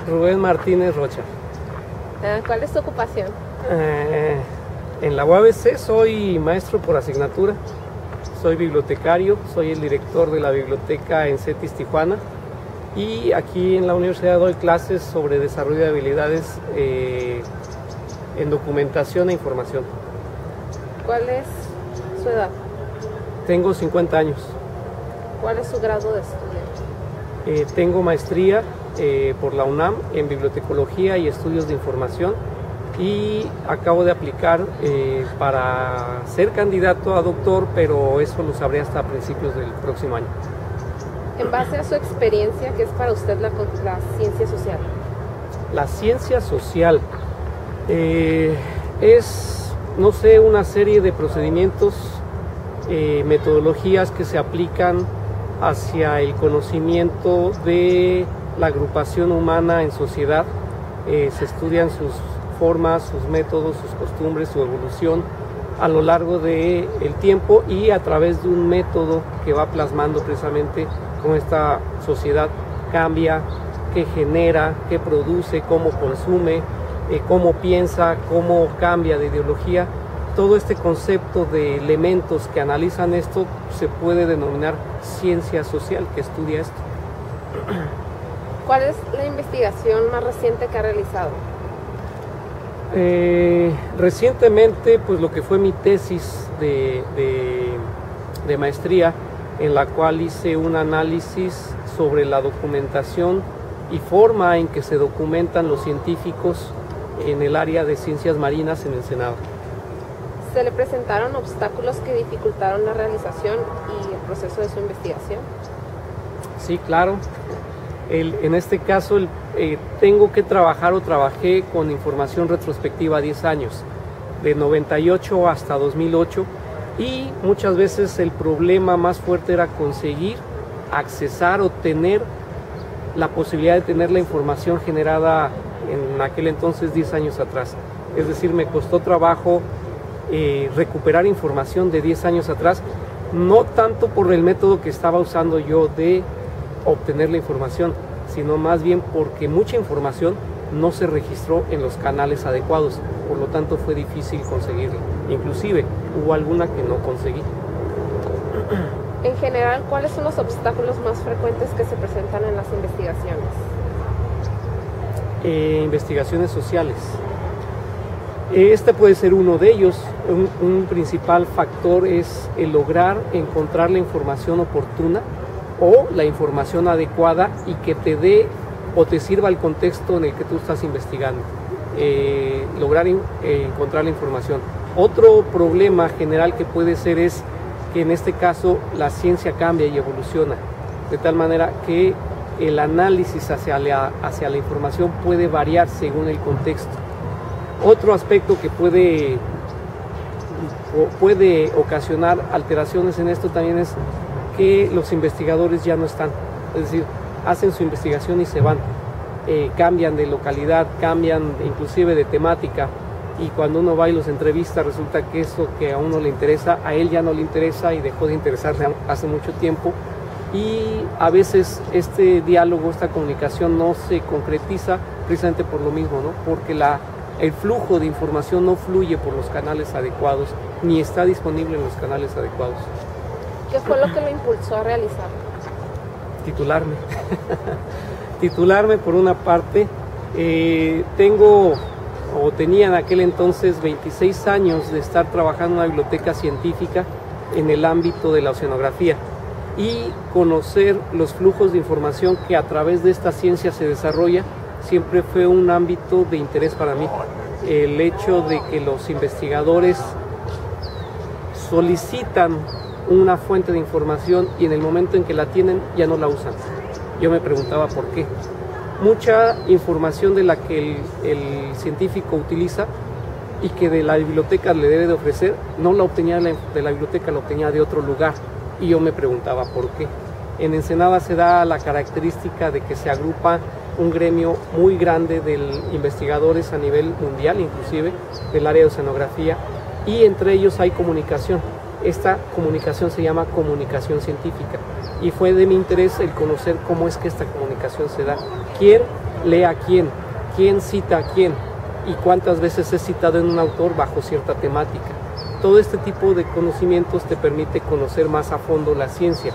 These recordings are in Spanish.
Rubén Martínez Rocha. ¿Cuál es tu ocupación? En la UABC soy maestro por asignatura, soy bibliotecario, soy el director de la biblioteca en CETIS Tijuana y aquí en la universidad doy clases sobre desarrollo de habilidades en documentación e información. ¿Cuál es su edad? Tengo 50 años. ¿Cuál es su grado de estudio? Tengo maestría por la UNAM en bibliotecología y estudios de información y acabo de aplicar para ser candidato a doctor, pero eso lo sabré hasta principios del próximo año. En base a su experiencia, ¿qué es para usted la ciencia social? La ciencia social es, no sé, una serie de procedimientos, metodologías que se aplican hacia el conocimiento de la agrupación humana en sociedad. Se estudian sus formas, sus métodos, sus costumbres, su evolución a lo largo del tiempo y a través de un método que va plasmando precisamente cómo esta sociedad cambia, qué genera, qué produce, cómo consume, cómo piensa, cómo cambia de ideología. Todo este concepto de elementos que analizan esto se puede denominar ciencia social, que estudia esto. ¿Cuál es la investigación más reciente que ha realizado? Recientemente, pues lo que fue mi tesis de maestría, en la cual hice un análisis sobre la documentación y forma en que se documentan los científicos en el área de ciencias marinas en el Senado. ¿Se le presentaron obstáculos que dificultaron la realización y el proceso de su investigación? Sí, claro. En este caso tengo que trabajar o trabajé con información retrospectiva a 10 años, de 98 hasta 2008, y muchas veces el problema más fuerte era conseguir accesar o tener la posibilidad de tener la información generada en aquel entonces 10 años atrás. Es decir, me costó trabajo recuperar información de 10 años atrás, no tanto por el método que estaba usando yo de obtener la información, sino más bien porque mucha información no se registró en los canales adecuados, por lo tanto fue difícil conseguirla. Inclusive hubo alguna que no conseguí. En general, ¿cuáles son los obstáculos más frecuentes que se presentan en las investigaciones? Investigaciones sociales. Este puede ser uno de ellos. Un principal factor es el lograr encontrar la información oportuna o la información adecuada y que te dé o te sirva el contexto en el que tú estás investigando. Lograr encontrar la información. Otro problema general que puede ser es que en este caso la ciencia cambia y evoluciona, de tal manera que el análisis hacia la información puede variar según el contexto. Otro aspecto que puede ocasionar alteraciones en esto también es que los investigadores ya no están, es decir, hacen su investigación y se van, cambian de localidad, cambian inclusive de temática, y cuando uno va y los entrevista resulta que eso que a uno le interesa, a él ya no le interesa y dejó de interesarle hace mucho tiempo, y a veces este diálogo, esta comunicación no se concretiza precisamente por lo mismo, ¿no? Porque el flujo de información no fluye por los canales adecuados, ni está disponible en los canales adecuados. ¿Qué fue lo que lo impulsó a realizar? Titularme. Titularme por una parte. Tenía en aquel entonces 26 años de estar trabajando en una biblioteca científica en el ámbito de la oceanografía y conocer los flujos de información que a través de esta ciencia se desarrolla siempre fue un ámbito de interés para mí. El hecho de que los investigadores solicitan una fuente de información y en el momento en que la tienen ya no la usan. Yo me preguntaba por qué. Mucha información de la que el científico utiliza y que de la biblioteca le debe de ofrecer, no la obtenía de la biblioteca, la obtenía de otro lugar. Y yo me preguntaba por qué. En Ensenada se da la característica de que se agrupa un gremio muy grande de investigadores a nivel mundial, inclusive del área de oceanografía, y entre ellos hay comunicación. Esta comunicación se llama comunicación científica y fue de mi interés el conocer cómo es que esta comunicación se da, quién lee a quién, quién cita a quién y cuántas veces es citado en un autor bajo cierta temática. Todo este tipo de conocimientos te permite conocer más a fondo la ciencia.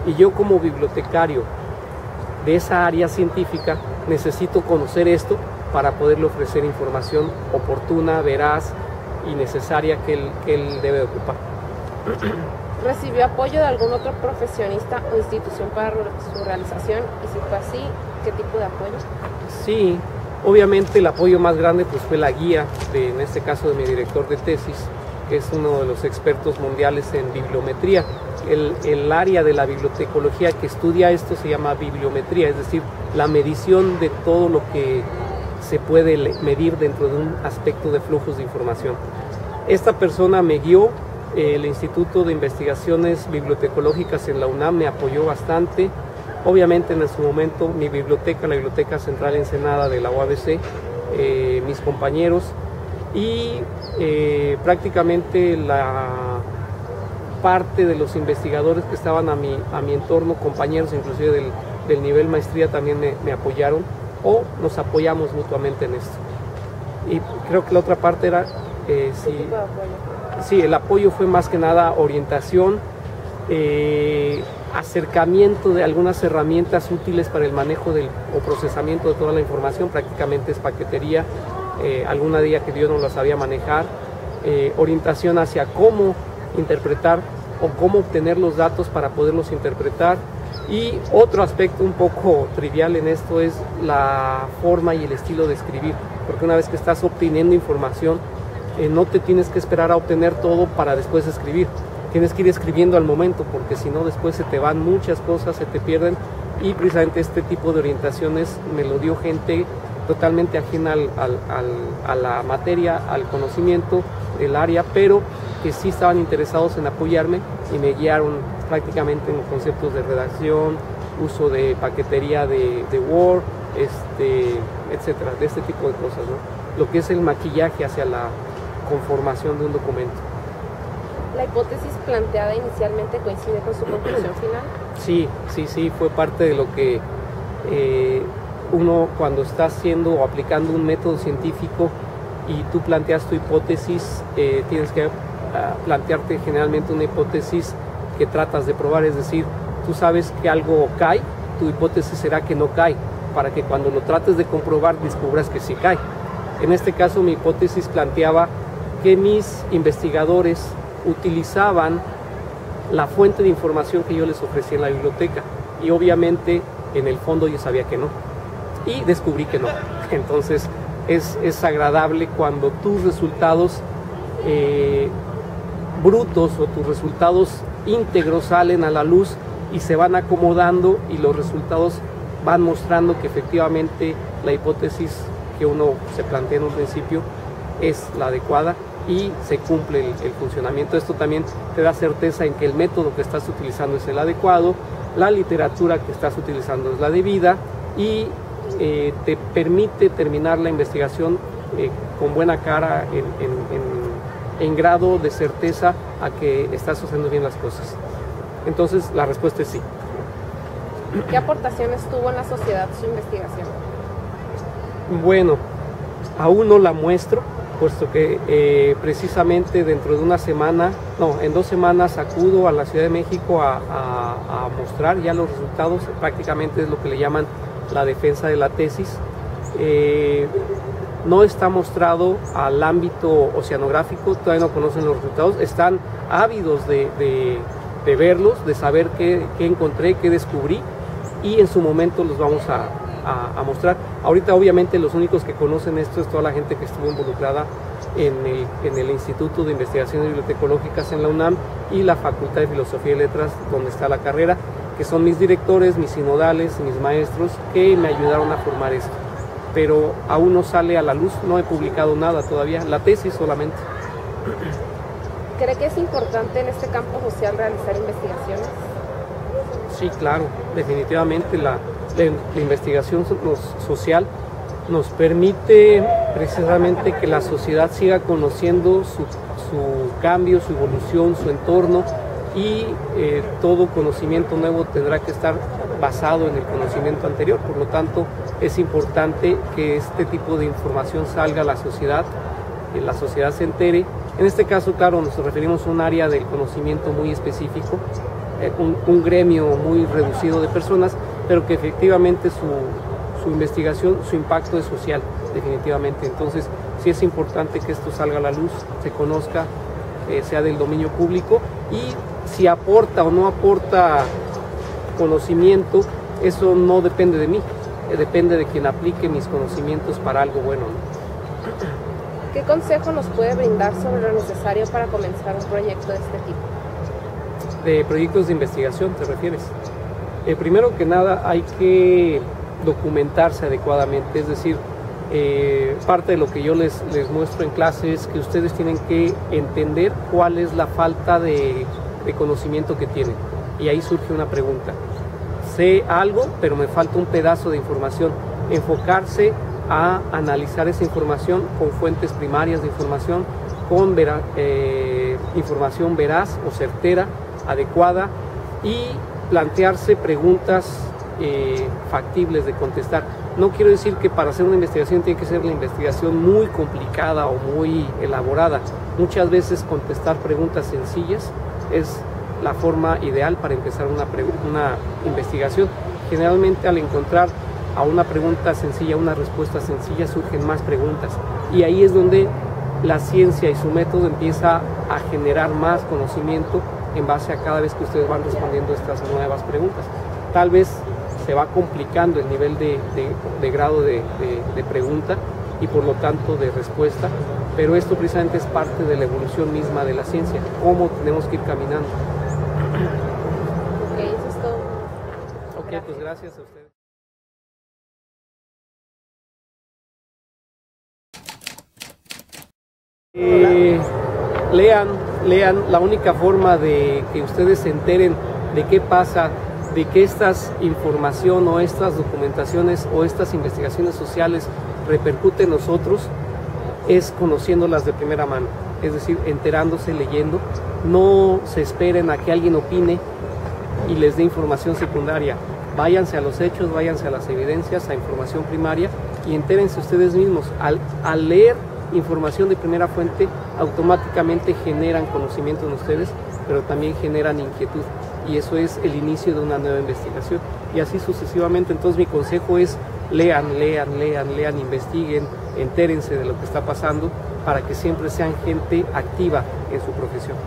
Y yo como bibliotecario de esa área científica necesito conocer esto para poderle ofrecer información oportuna, veraz y necesaria que él debe ocupar. ¿Recibió apoyo de algún otro profesionista o institución para su realización? Y si fue así, ¿qué tipo de apoyo? Sí, obviamente el apoyo más grande pues fue la guía, en este caso de mi director de tesis, que es uno de los expertos mundiales en bibliometría. El área de la bibliotecología que estudia esto se llama bibliometría, es decir, la medición de todo lo que se puede medir dentro de un aspecto de flujos de información. Esta persona me guió, el Instituto de Investigaciones Bibliotecológicas en la UNAM me apoyó bastante. Obviamente en su momento mi biblioteca, la Biblioteca Central Ensenada de la UABC, mis compañeros y prácticamente la parte de los investigadores que estaban a mi entorno, compañeros inclusive del nivel maestría también me apoyaron o nos apoyamos mutuamente en esto. Y creo que la otra parte era sí, el apoyo fue más que nada orientación, acercamiento de algunas herramientas útiles para el manejo o procesamiento de toda la información, prácticamente es paquetería, alguna día que yo no la sabía manejar, orientación hacia cómo interpretar o cómo obtener los datos para poderlos interpretar. Y otro aspecto un poco trivial en esto es la forma y el estilo de escribir, porque una vez que estás obteniendo información, no te tienes que esperar a obtener todo para después escribir. Tienes que ir escribiendo al momento, porque si no después se te van muchas cosas, se te pierden. Y precisamente este tipo de orientaciones me lo dio gente totalmente ajena a la materia, al conocimiento del área, pero que sí estaban interesados en apoyarme y me guiaron prácticamente en conceptos de redacción, uso de paquetería de Word, etcétera, de este tipo de cosas, ¿no? Lo que es el maquillaje hacia la conformación de un documento. ¿La hipótesis planteada inicialmente coincide con su conclusión final? Sí, fue parte de lo que uno cuando está haciendo o aplicando un método científico y tú planteas tu hipótesis, tienes que plantearte generalmente una hipótesis que tratas de probar, es decir, tú sabes que algo cae, tu hipótesis será que no cae, para que cuando lo trates de comprobar descubras que sí cae. En este caso mi hipótesis planteaba que mis investigadores utilizaban la fuente de información que yo les ofrecía en la biblioteca y obviamente en el fondo yo sabía que no y descubrí que no. Entonces es agradable cuando tus resultados brutos o tus resultados íntegros salen a la luz y se van acomodando y los resultados van mostrando que efectivamente la hipótesis que uno se plantea en un principio es la adecuada y se cumple el funcionamiento. Esto también te da certeza en que el método que estás utilizando es el adecuado, la literatura que estás utilizando es la debida y te permite terminar la investigación con buena cara en grado de certeza a que estás haciendo bien las cosas. Entonces la respuesta es sí. ¿Qué aportaciones tuvo en la sociedad su investigación? Bueno, aún no la muestro, puesto que precisamente dentro de en 2 semanas acudo a la Ciudad de México a mostrar ya los resultados. Prácticamente es lo que le llaman la defensa de la tesis. No está mostrado al ámbito oceanográfico, todavía no conocen los resultados, están ávidos de verlos, de saber qué encontré, qué descubrí, y en su momento los vamos a mostrar. Ahorita obviamente los únicos que conocen esto es toda la gente que estuvo involucrada en el Instituto de Investigaciones Bibliotecológicas en la UNAM y la Facultad de Filosofía y Letras donde está la carrera, que son mis directores, mis sinodales, mis maestros que me ayudaron a formar esto. Pero aún no sale a la luz, no he publicado nada todavía, la tesis solamente. ¿Cree que es importante en este campo social realizar investigaciones? Sí, claro, definitivamente la investigación social nos permite precisamente que la sociedad siga conociendo su cambio, su evolución, su entorno y todo conocimiento nuevo tendrá que estar basado en el conocimiento anterior. Por lo tanto, es importante que este tipo de información salga a la sociedad se entere. En este caso, claro, nos referimos a un área del conocimiento muy específico, un gremio muy reducido de personas, pero que efectivamente su investigación, su impacto es social, definitivamente. Entonces, sí es importante que esto salga a la luz, se conozca, sea del dominio público, y si aporta o no aporta conocimiento, eso no depende de mí, depende de quien aplique mis conocimientos para algo bueno, ¿no? ¿Qué consejo nos puede brindar sobre lo necesario para comenzar un proyecto de este tipo? ¿De proyectos de investigación te refieres? Primero que nada hay que documentarse adecuadamente, es decir, parte de lo que yo les muestro en clase es que ustedes tienen que entender cuál es la falta de conocimiento que tienen, y ahí surge una pregunta: sé algo pero me falta un pedazo de información. Enfocarse a analizar esa información con fuentes primarias de información, con información veraz o certera, adecuada, y plantearse preguntas factibles de contestar. No quiero decir que para hacer una investigación tiene que ser una investigación muy complicada o muy elaborada. Muchas veces contestar preguntas sencillas es la forma ideal para empezar una investigación. Generalmente, al encontrar a una pregunta sencilla, una respuesta sencilla, surgen más preguntas, y ahí es donde la ciencia y su método empieza a generar más conocimiento en base a cada vez que ustedes van respondiendo estas nuevas preguntas. Tal vez se va complicando el nivel de grado de pregunta y por lo tanto de respuesta, pero esto precisamente es parte de la evolución misma de la ciencia, cómo tenemos que ir caminando. Ok, eso es todo. Ok, gracias. Pues gracias a ustedes. Lean, la única forma de que ustedes se enteren de qué pasa, de que estas información o estas documentaciones o estas investigaciones sociales repercuten en nosotros, es conociéndolas de primera mano, es decir, enterándose, leyendo. No se esperen a que alguien opine y les dé información secundaria. Váyanse a los hechos, váyanse a las evidencias, a información primaria, y entérense ustedes mismos. Al leer información de primera fuente, automáticamente generan conocimiento en ustedes, pero también generan inquietud, y eso es el inicio de una nueva investigación, y así sucesivamente. Entonces mi consejo es: lean, investiguen, entérense de lo que está pasando, para que siempre sean gente activa en su profesión.